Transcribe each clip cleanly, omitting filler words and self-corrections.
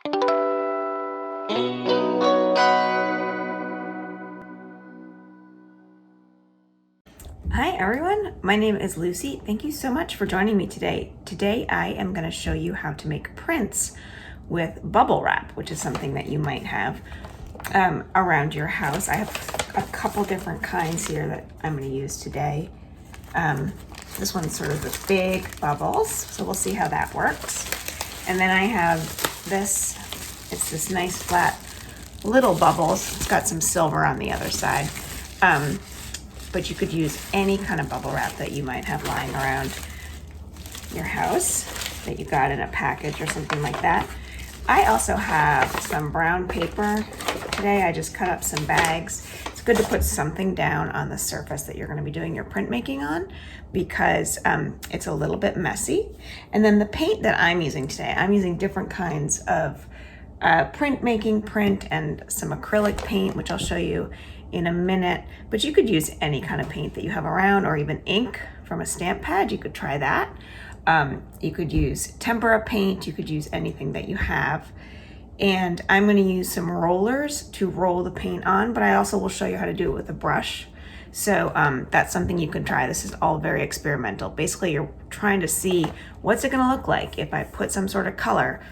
Hi everyone, my name is Lucy. Thank you so much for joining me today. Today I am going to show you how to make prints with bubble wrap, which is something that you might have around your house. I have a couple different kinds here that I'm going to use today. This one's sort of the big bubbles, so we'll see how that works. And then I have this, it's this nice flat little bubbles. It's got some silver on the other side. But you could use any kind of bubble wrap that you might have lying around your house that you got in a package or something like that. I also have some brown paper today. I just cut up some bags. It's good to put something down on the surface that you're going to be doing your printmaking on because it's a little bit messy. And then the paint that I'm using today, I'm using different kinds of printmaking print and some acrylic paint, which I'll show you in a minute, but you could use any kind of paint that you have around, or even ink from a stamp pad. You could try that. You could use tempera paint. You could use anything that you have. And I'm going to use some rollers to roll the paint on, but I also will show you how to do it with a brush. So that's something you can try. This is all very experimental. Basically, you're trying to see what's it going to look like if I put some sort of color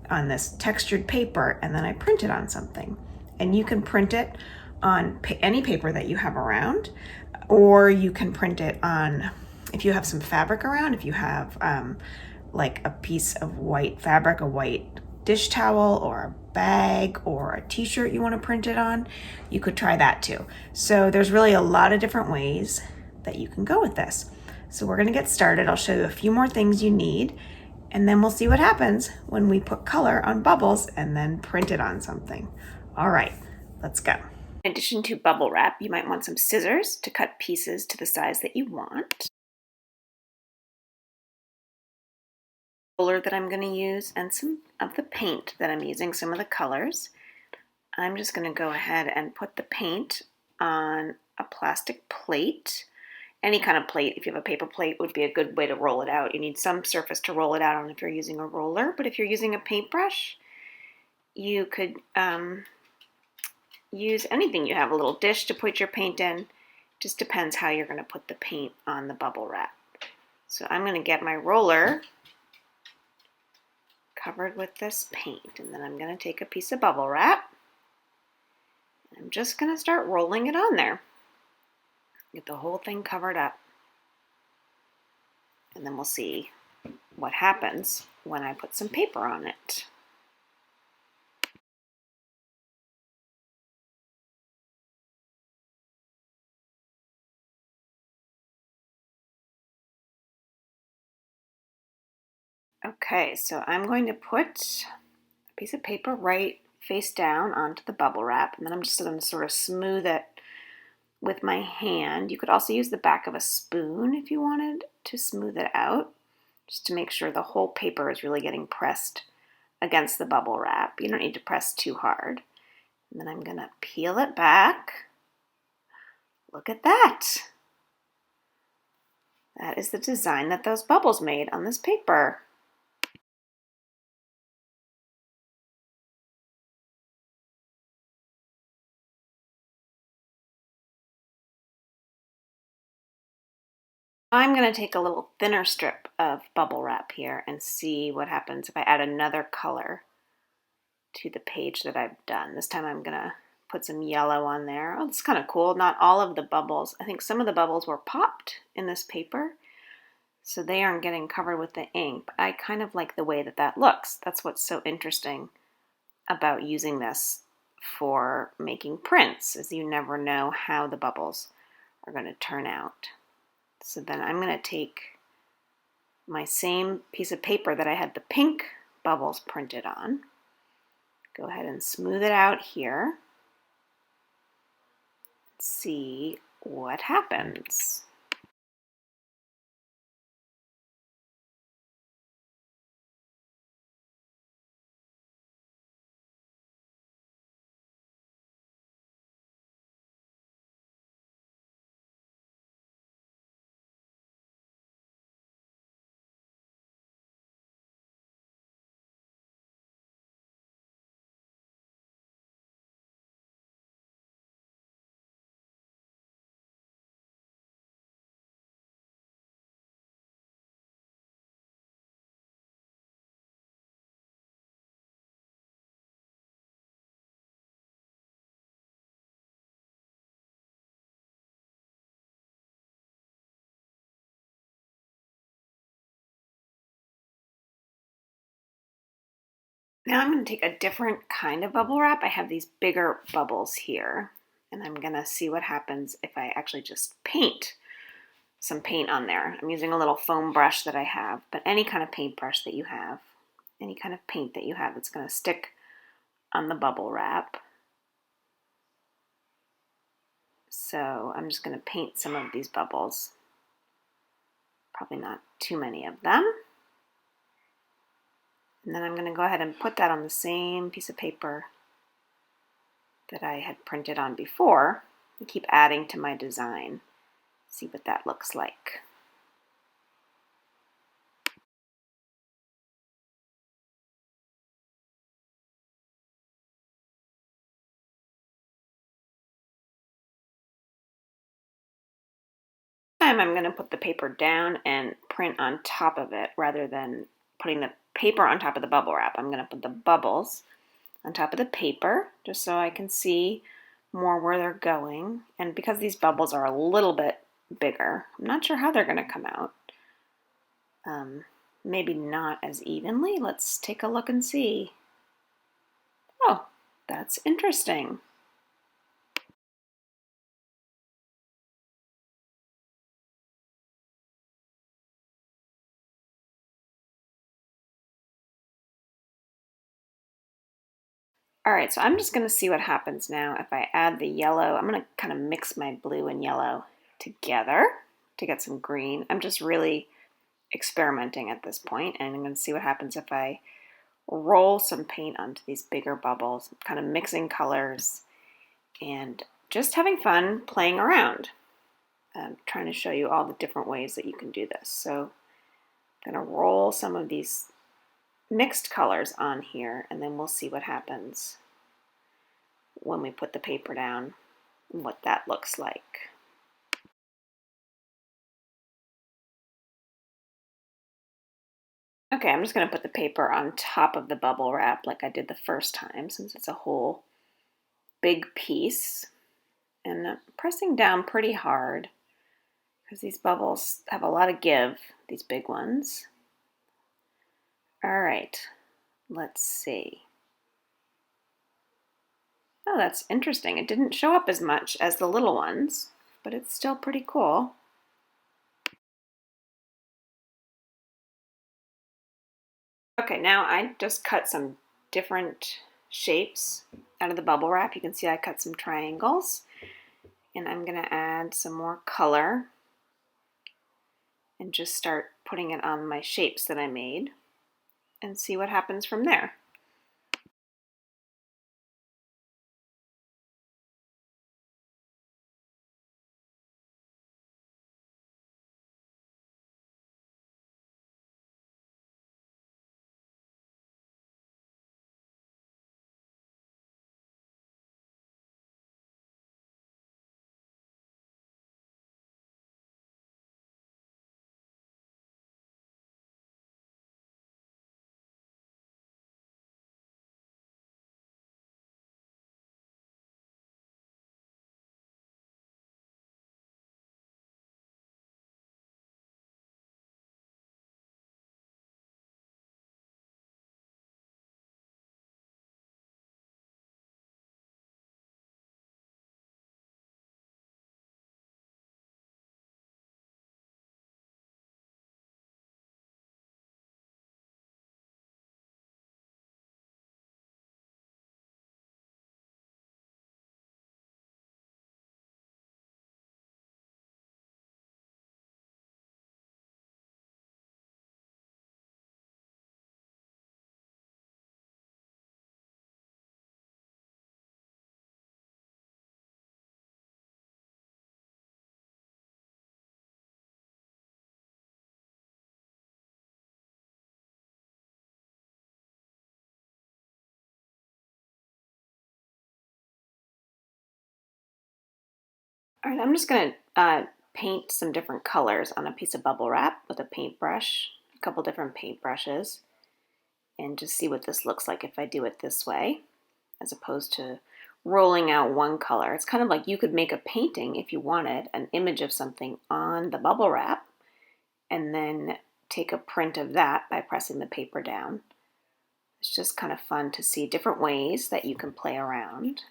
on this textured paper and then I print it on something. And you can print it on any paper that you have around, or you can print it on, if you have some fabric around, if you have like a piece of white fabric, a white dish towel or a bag or a t-shirt you want to print it on, you could try that too. So there's really a lot of different ways that you can go with this. So we're going to get started. I'll show you a few more things you need, and then we'll see what happens when we put color on bubbles and then print it on something. All right, let's go. In addition to bubble wrap, you might want some scissors to cut pieces to the size that you want. Roller that I'm going to use, and some of the paint that I'm using, some of the colors. I'm just going to go ahead and put the paint on a plastic plate. Any kind of plate, if you have a paper plate, would be a good way to roll it out. You need some surface to roll it out on if you're using a roller, but if you're using a paintbrush, you could use anything you have, a little dish to put your paint in. Just depends how you're going to put the paint on the bubble wrap. So I'm going to get my roller covered with this paint, and then I'm going to take a piece of bubble wrap. I'm just going to start rolling it on there. Get the whole thing covered up. And then we'll see what happens when I put some paper on it. Okay, so I'm going to put a piece of paper right face down onto the bubble wrap, and then I'm just going to sort of smooth it with my hand. You could also use the back of a spoon if you wanted to smooth it out, just to make sure the whole paper is really getting pressed against the bubble wrap. You don't need to press too hard. And then I'm going to peel it back. Look at that. That is the design that those bubbles made on this paper. I'm going to take a little thinner strip of bubble wrap here and see what happens if I add another color to the page that I've done. This time I'm going to put some yellow on there. Oh, it's kind of cool. Not all of the bubbles. I think some of the bubbles were popped in this paper, so they aren't getting covered with the ink. But I kind of like the way that that looks. That's what's so interesting about using this for making prints, is you never know how the bubbles are going to turn out. So then I'm going to take my same piece of paper that I had the pink bubbles printed on. Go ahead and smooth it out here. See what happens. Now I'm going to take a different kind of bubble wrap. I have these bigger bubbles here, and I'm going to see what happens if I actually just paint some paint on there. I'm using a little foam brush that I have, but any kind of paintbrush that you have, any kind of paint that you have that's going to stick on the bubble wrap. So I'm just going to paint some of these bubbles. Probably not too many of them. And then I'm going to go ahead and put that on the same piece of paper that I had printed on before and keep adding to my design. See what that looks like. I'm going to put the paper down and print on top of it rather than putting the paper on top of the bubble wrap. I'm going to put the bubbles on top of the paper just so I can see more where they're going. And because these bubbles are a little bit bigger, I'm not sure how they're going to come out. Maybe not as evenly. Let's take a look and see. Oh, that's interesting. All right, so I'm just going to see what happens now if I add the yellow. I'm going to kind of mix my blue and yellow together to get some green. I'm just really experimenting at this point, and I'm going to see what happens if I roll some paint onto these bigger bubbles, kind of mixing colors and just having fun playing around. I'm trying to show you all the different ways that you can do this. So I'm going to roll some of these mixed colors on here, and then we'll see what happens when we put the paper down and what that looks like. Okay, I'm just going to put the paper on top of the bubble wrap like I did the first time, since it's a whole big piece. And I'm pressing down pretty hard because these bubbles have a lot of give, these big ones. All right, let's see. Oh, that's interesting. It didn't show up as much as the little ones, but it's still pretty cool. Okay, now I just cut some different shapes out of the bubble wrap. You can see I cut some triangles, and I'm going to add some more color and just start putting it on my shapes that I made and see what happens from there. All right, I'm just going to paint some different colors on a piece of bubble wrap with a paintbrush, a couple different paintbrushes, and just see what this looks like if I do it this way, as opposed to rolling out one color. It's kind of like you could make a painting if you wanted, an image of something on the bubble wrap, and then take a print of that by pressing the paper down. It's just kind of fun to see different ways that you can play around.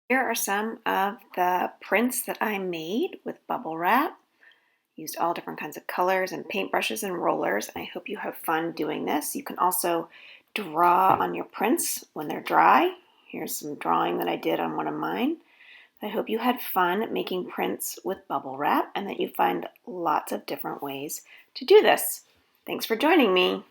Here are some of the prints that I made with bubble wrap. Used all different kinds of colors and paintbrushes and rollers. I hope you have fun doing this. You can also draw on your prints when they're dry. Here's some drawing that I did on one of mine. I hope you had fun making prints with bubble wrap and that you find lots of different ways to do this. Thanks for joining me.